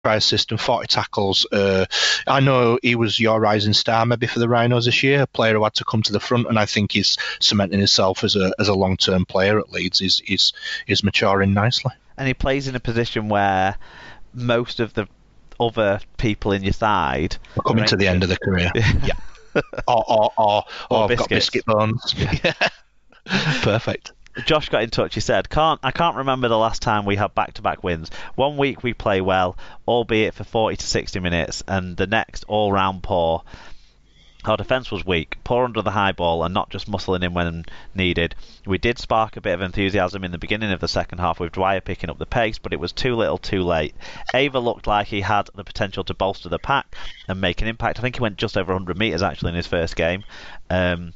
try assist and 40 tackles. I know he was your rising star maybe for the Rhinos this year, a player who had to come to the front, and I think he's cementing himself as a long-term player at Leeds. He's maturing nicely. And he plays in a position where most of the other people in your side are coming to the end of their career. Yeah. Or I've got biscuit bones. Yeah. Perfect. Josh got in touch. He said, I can't remember the last time we had back-to-back wins. One week we play well, albeit for 40 to 60 minutes, and the next all-round poor. Our defence was weak, poor under the high ball, and not just muscling in when needed. We did spark a bit of enthusiasm in the beginning of the second half with Dwyer picking up the pace, but it was too little too late. Ava looked like he had the potential to bolster the pack and make an impact. I think he went just over 100 metres actually in his first game. And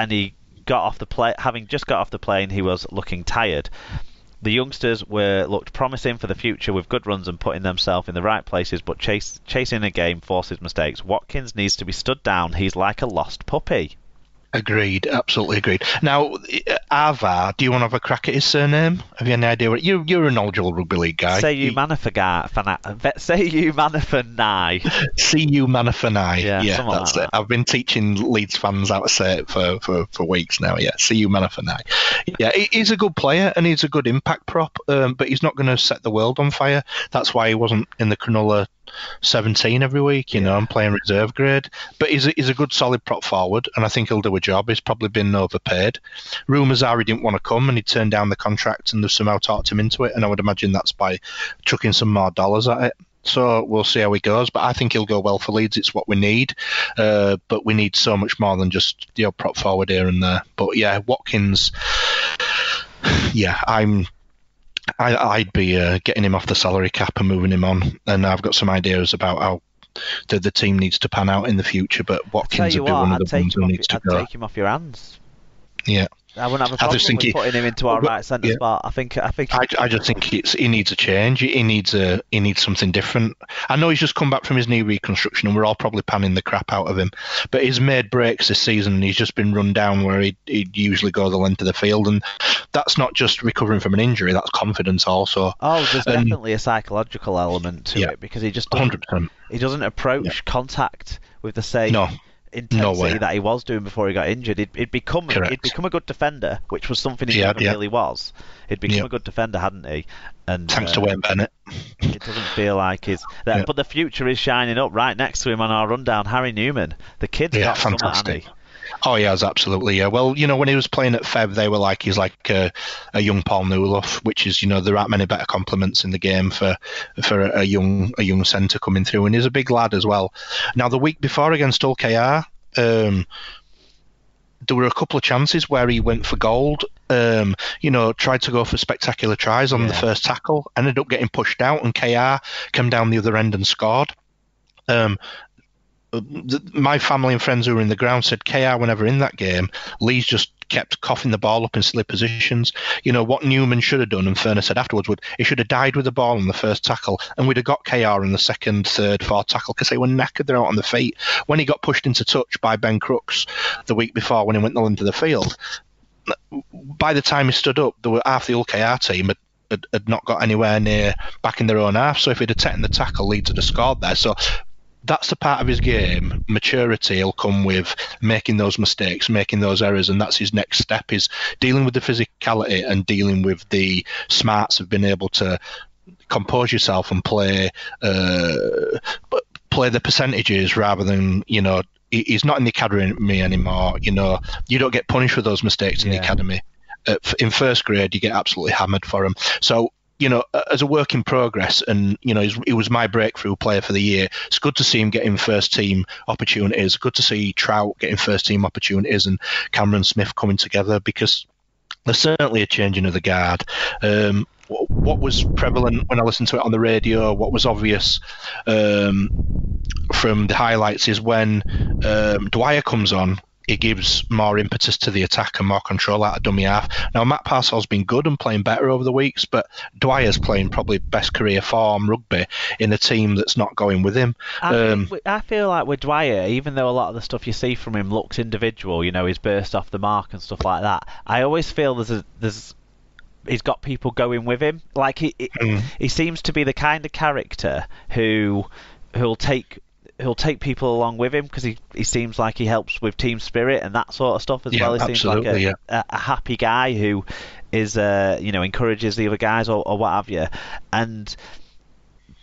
he got off the plane. Having just got off the plane, he was looking tired. The youngsters looked promising for the future with good runs and putting themselves in the right places, but chasing a game forces mistakes. Watkins needs to be stood down. He's like a lost puppy. Agreed, absolutely agreed. Now, Ava, do you want to have a crack at his surname? Have you any idea what you're a knowledgeable rugby league guy? Say you Manafanai. See you Manafanai. Yeah, that's like it. I've been teaching Leeds fans how to say it for weeks now. Yeah, see you Manafanai. Yeah, he's a good player and he's a good impact prop, but he's not going to set the world on fire. That's why he wasn't in the Cronulla 17 every week, I'm playing reserve grade, but he's a good solid prop forward, and I think he'll do a job. He's probably been overpaid. Rumours are he didn't want to come and he turned down the contract, and they've somehow talked him into it, and I would imagine that's by chucking some more dollars at it. So we'll see how he goes, but I think he'll go well for Leeds. It's what we need, but we need so much more than just prop forward here and there. But yeah, Watkins, I'd be getting him off the salary cap and moving him on, and I've got some ideas about how the team needs to pan out in the future, but Watkins would be one of the ones who needs to go. I'd take him off your hands. Yeah. I wouldn't have a problem with putting him into our right centre spot. I just think he needs a change. He needs something different. I know he's just come back from his knee reconstruction, and we're all probably panning the crap out of him. But he's made breaks this season, and he's just been run down where he'd usually go the length of the field, and that's not just recovering from an injury. That's confidence also. Oh, there's definitely a psychological element to it, because he just doesn't, 100%. He doesn't approach contact with the same intensity that he was doing before he got injured. He'd become a good defender, which was something he never really was. He'd become a good defender, hadn't he? And thanks to Wayne Bennett. It doesn't feel like he's there, but the future is shining up right next to him on our rundown. Harry Newman, the kid's got fantastic. Something, Oh, he has, absolutely, yeah. Well, when he was playing at Fev, they were like, he's like a young Paul Newloff, which is, there aren't many better compliments in the game for a young centre coming through, and he's a big lad as well. Now, the week before against Hull KR, there were a couple of chances where he went for gold, tried to go for spectacular tries on the first tackle, ended up getting pushed out, and KR came down the other end and scored. My family and friends who were in the ground said KR were never in that game. Leeds just kept coughing the ball up in silly positions. What Newman should have done, and Furner said afterwards, he should have died with the ball in the first tackle, and we'd have got KR in the second, third, fourth tackle, because they were knackered. They're out on the feet. When he got pushed into touch by Ben Crooks the week before when he went into the field, by the time he stood up, there were half the KR team had not got anywhere near back in their own half. So if he'd have taken the tackle, Leeds would have scored there. So that's the part of his game. Maturity will come with making those mistakes, making those errors, and that's his next step, is dealing with the physicality and dealing with the smarts of being able to compose yourself and play the percentages rather than, he's not in the academy anymore. You don't get punished for those mistakes in the academy. In first grade, you get absolutely hammered for them. So, as a work in progress, and, he was my breakthrough player for the year. It's good to see him getting first team opportunities. Good to see Trout getting first team opportunities and Cameron Smith coming together, because there's certainly a changing of the guard. What was prevalent when I listened to it on the radio, what was obvious from the highlights, is when Dwyer comes on, he gives more impetus to the attack and more control out of dummy half. Now, Matt Parcell's been good and playing better over the weeks, but Dwyer's playing probably best career form rugby in a team that's not going with him. I feel like with Dwyer, even though a lot of the stuff you see from him looks individual, his burst off the mark and stuff like that, I always feel there's he's got people going with him. Like he seems to be the kind of character who'll take people along with him because he seems like he helps with team spirit and that sort of stuff as well. He seems like a happy guy who is encourages the other guys or what have you. And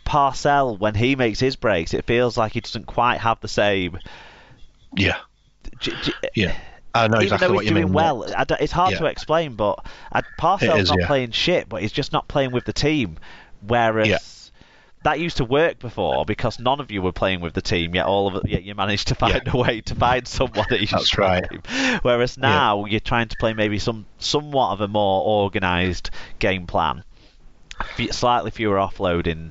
Parcell, when he makes his breaks, it feels like he doesn't quite have the same. Yeah. I know exactly what you mean. Even though he's doing well, it's hard to explain, but Parcell's not playing shit, but he's just not playing with the team. Whereas that used to work before because none of you were playing with the team, yet you managed to find a way to find someone that you should play. Whereas now you're trying to play maybe somewhat of a more organised game plan, slightly fewer offloading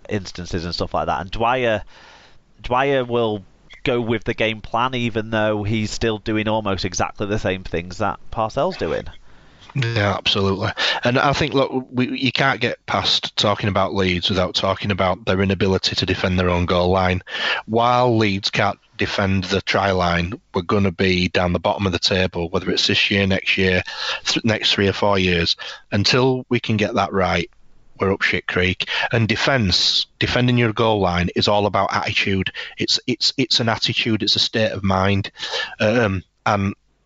instances and stuff like that. And Dwyer will go with the game plan even though he's still doing almost exactly the same things that Parcell's doing. Yeah, absolutely. And I think, look, you can't get past talking about Leeds without talking about their inability to defend their own goal line. While Leeds can't defend the try line, we're going to be down the bottom of the table, whether it's this year, next year, next 3 or 4 years. Until we can get that right, we're up shit creek. And defending your goal line is all about attitude. It's an attitude. It's a state of mind. And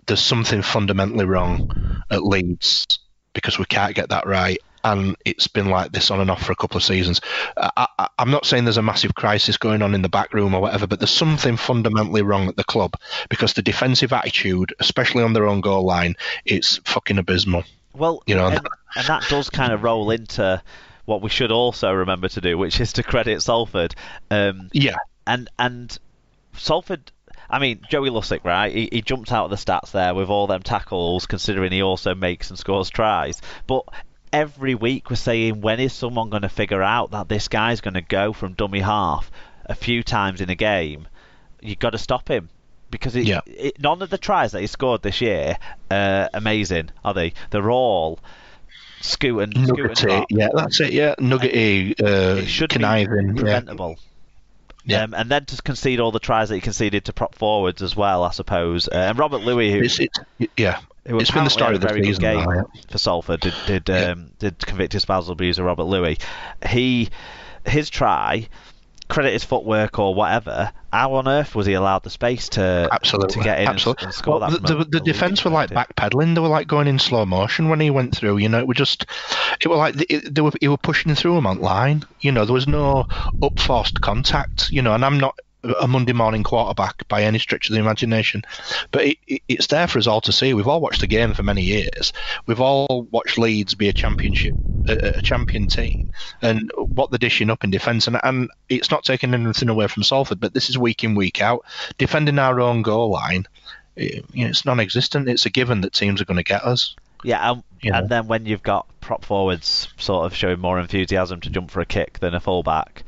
there's something fundamentally wrong at Leeds because we can't get that right. And it's been like this on and off for a couple of seasons. I'm not saying there's a massive crisis going on in the back room or whatever, but there's something fundamentally wrong at the club because the defensive attitude, especially on their own goal line, it's fucking abysmal. Well, and that does kind of roll into what we should also remember to do, which is to credit Salford. And Salford, I mean, Joey Lussick, right? He jumped out of the stats there with all them tackles, considering he also makes and scores tries. But every week we're saying, when is someone going to figure out that this guy's going to go from dummy half a few times in a game? You've got to stop him. Because none of the tries that he scored this year are amazing, are they? They're all scoot and drop. Yeah, that's it. Yeah, nuggety, it should conniving, be preventable. Yeah. And then to concede all the tries that he conceded to prop forwards as well, I suppose. And Robert Louis, who it's been the story of the season game for Salford, did convict his spousal abuser, Robert Louis. His try, credit his footwork or whatever, how on earth was he allowed the space to get in and score that? The defence were like backpedaling. They were like going in slow motion when he went through. You know, it were like he were pushing through him on line. You know, there was no up-forced contact. You know, and I'm not a Monday morning quarterback by any stretch of the imagination, but it's there for us all to see. We've all watched the game for many years. We've all watched Leeds be a champion team, and what they're dishing up in defence. And it's not taking anything away from Salford, but this is week in, week out. Defending our own goal line, it's non-existent. It's a given that teams are going to get us. Yeah, and then when you've got prop forwards sort of showing more enthusiasm to jump for a kick than a fullback,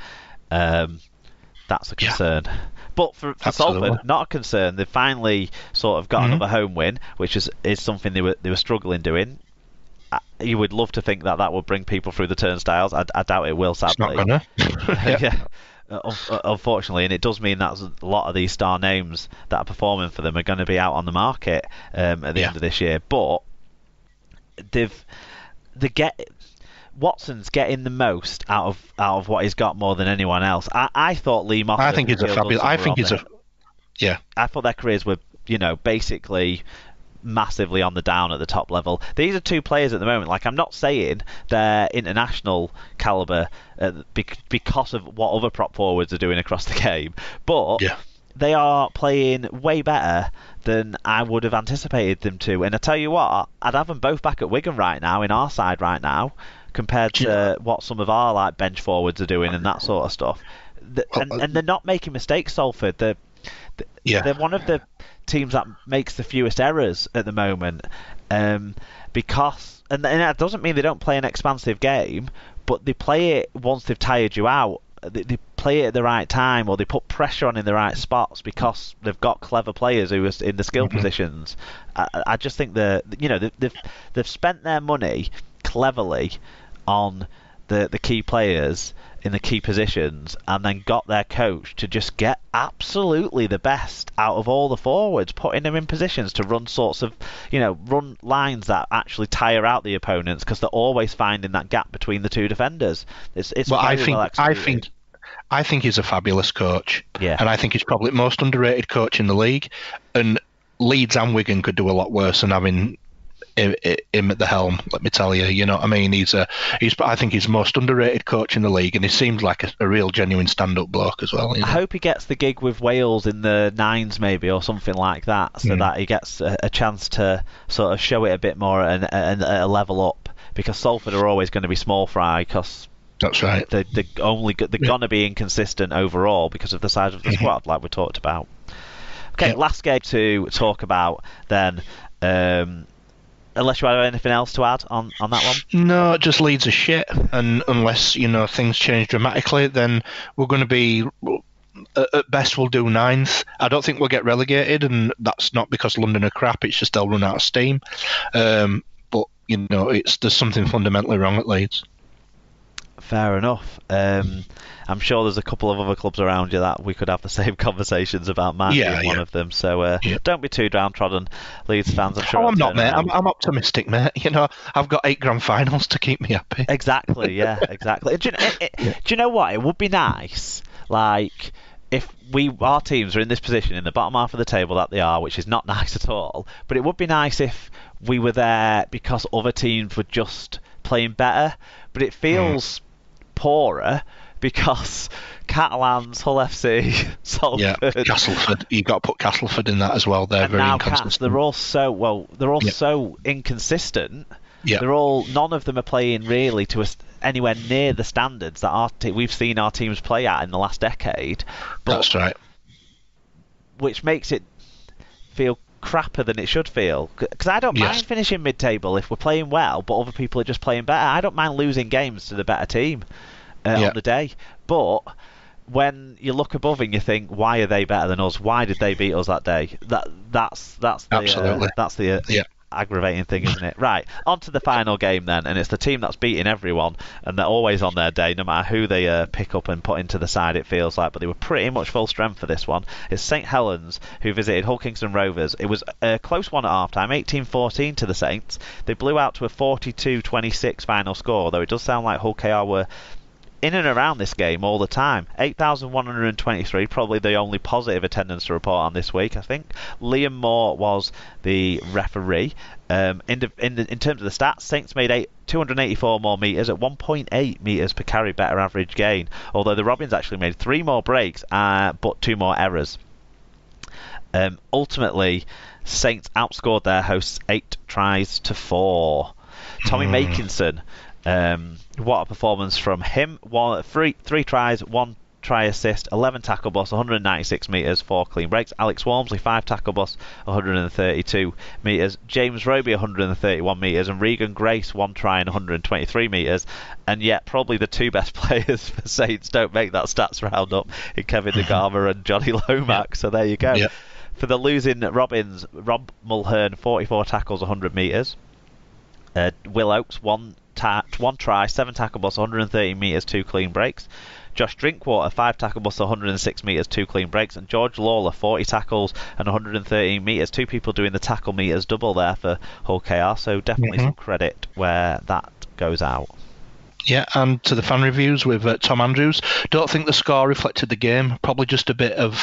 that's a concern. Yeah. But for Salford, not a concern. They've finally sort of got another home win, which is something they were struggling doing. You would love to think that would bring people through the turnstiles. I doubt it will, sadly. It's not gonna. Unfortunately, and it does mean that a lot of these star names that are performing for them are going to be out on the market at the end of this year. But Watson's getting the most out of what he's got more than anyone else. I thought Lee Moffat. I think he's a fabulous. I thought their careers were, basically massively on the down at the top level. These are two players at the moment. Like, I'm not saying they're international caliber because of what other prop forwards are doing across the game, but they are playing way better than I would have anticipated them to. And I tell you what, I'd have them both back at Wigan right now, in our side right now, compared to what some of our bench forwards are doing and that sort of stuff. And they're not making mistakes, Salford. They're one of the teams that makes the fewest errors at the moment, because and that doesn't mean they don't play an expansive game, but they play it once they've tired you out. They play it at the right time, or they put pressure on in the right spots because they've got clever players who are in the skill positions. I just think they've spent their money cleverly on the key players, in the key positions, and then got their coach to just get absolutely the best out of all the forwards, putting them in positions to run sorts of, run lines that actually tire out the opponents because they're always finding that gap between the two defenders. It's well, I think he's a fabulous coach. Yeah. And I think he's probably the most underrated coach in the league. And Leeds and Wigan could do a lot worse than having him at the helm, let me tell you. You know what I mean? I think he's the most underrated coach in the league, and he seems like a real genuine stand-up bloke as well. I hope he gets the gig with Wales in the nines maybe, or something like that, so that he gets a chance to sort of show it a bit more and a level up, because Salford are always going to be small fry, because that's right. They're going to be inconsistent overall because of the size of the squad, like we talked about. Okay, last game to talk about then. Unless you have anything else to add on that one? No, it just Leeds are shit, and unless things change dramatically, then we're going to be, at best we'll do ninth. I don't think we'll get relegated, and that's not because London are crap. It's just they'll run out of steam. But there's something fundamentally wrong at Leeds. Fair enough. I'm sure there's a couple of other clubs around you that we could have the same conversations about, one of them. So don't be too downtrodden, Leeds fans. I'm sure. I'm not, mate. I'm optimistic, mate. I've got 8 grand finals to keep me happy. Exactly. Yeah. Exactly. Do you know what? It would be nice, like, if our teams are in this position in the bottom half of the table that they are, which is not nice at all. But it would be nice if we were there because other teams were just playing better. But it feels poorer because Catalans, Hull FC, Salford, Castleford. You got to put Castleford in that as well. They're very inconsistent. They're all so inconsistent. Yeah. None of them are playing really to anywhere near the standards that we've seen our teams play at in the last decade. That's right. Which makes it feel crapper than it should feel, because I don't mind finishing mid-table if we're playing well, but other people are just playing better. I don't mind losing games to the better team on the day, but when you look above and you think, why are they better than us? Why did they beat us that day? That's the aggravating thing, isn't it? Right, on to the final game then, and it's the team that's beating everyone, and they're always on their day, no matter who they pick up and put into the side, it feels like, but they were pretty much full strength for this one. It's St Helens, who visited Hull Kingston Rovers. It was a close one at half-time, 18-14 to the Saints. They blew out to a 42-26 final score, though it does sound like Hull KR were in and around this game all the time. 8,123, probably the only positive attendance to report on this week, I think. Liam Moore was the referee. In terms of the stats, Saints made 284 more metres at 1.8 metres per carry better average gain, although the Robins actually made 3 more breaks but 2 more errors. Ultimately, Saints outscored their hosts 8-4. Tommy Makinson, what a performance from him. 3 tries, 1 try assist, 11 tackle busts, 196 metres, 4 clean breaks. Alex Walmsley, 5 tackle busts, 132 metres. James Roby, 131 metres, and Regan Grace, 1 try and 123 metres. And yet probably the 2 best players for Saints don't make that stats roundup in Kevin DeGarma and Johnny Lomax, so there you go. Yep. For the losing Robins, Rob Mulhern, 44 tackles, 100 metres. Will Oakes, 1 try, 7 tackle busts, 130 metres, 2 clean breaks. Josh Drinkwater, 5 tackle busts, 106 metres, 2 clean breaks. And George Lawler, 40 tackles and 113 metres. 2 people doing the tackle metres double there for Hull KR, so definitely some credit where that goes out. Yeah, and to the fan reviews with Tom Andrews, don't think the score reflected the game. Probably just a bit of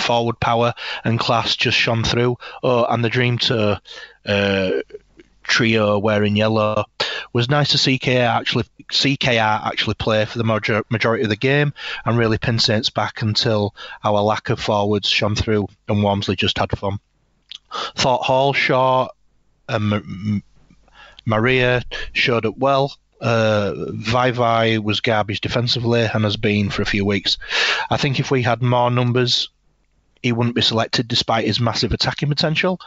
forward power and class just shone through. Oh, and the dream to trio wearing yellow. Was nice to see KR actually play for the majority of the game and really pin Saints back until our lack of forwards shone through and Walmsley just had fun. Thought Hall, Shaw and Maria showed up well. Vai was garbage defensively and has been for a few weeks. I think if we had more numbers he wouldn't be selected despite his massive attacking potential.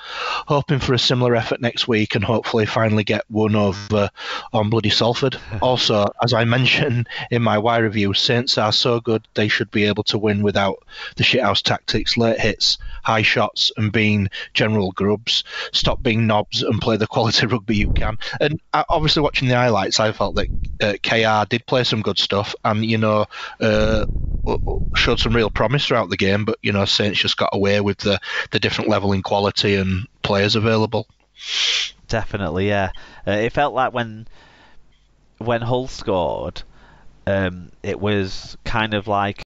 Hoping for a similar effort next week and hopefully finally get one over on bloody Salford. Also, as I mentioned in my Y review, Saints are so good they should be able to win without the shithouse tactics, late hits, high shots, and being general grubs. Stop being knobs and play the quality rugby you can. And obviously, watching the highlights, I felt that KR did play some good stuff and, showed some real promise throughout the game. But, Saints just got away with the different level in quality and players available. Definitely, yeah. It felt like when Hull scored, it was kind of like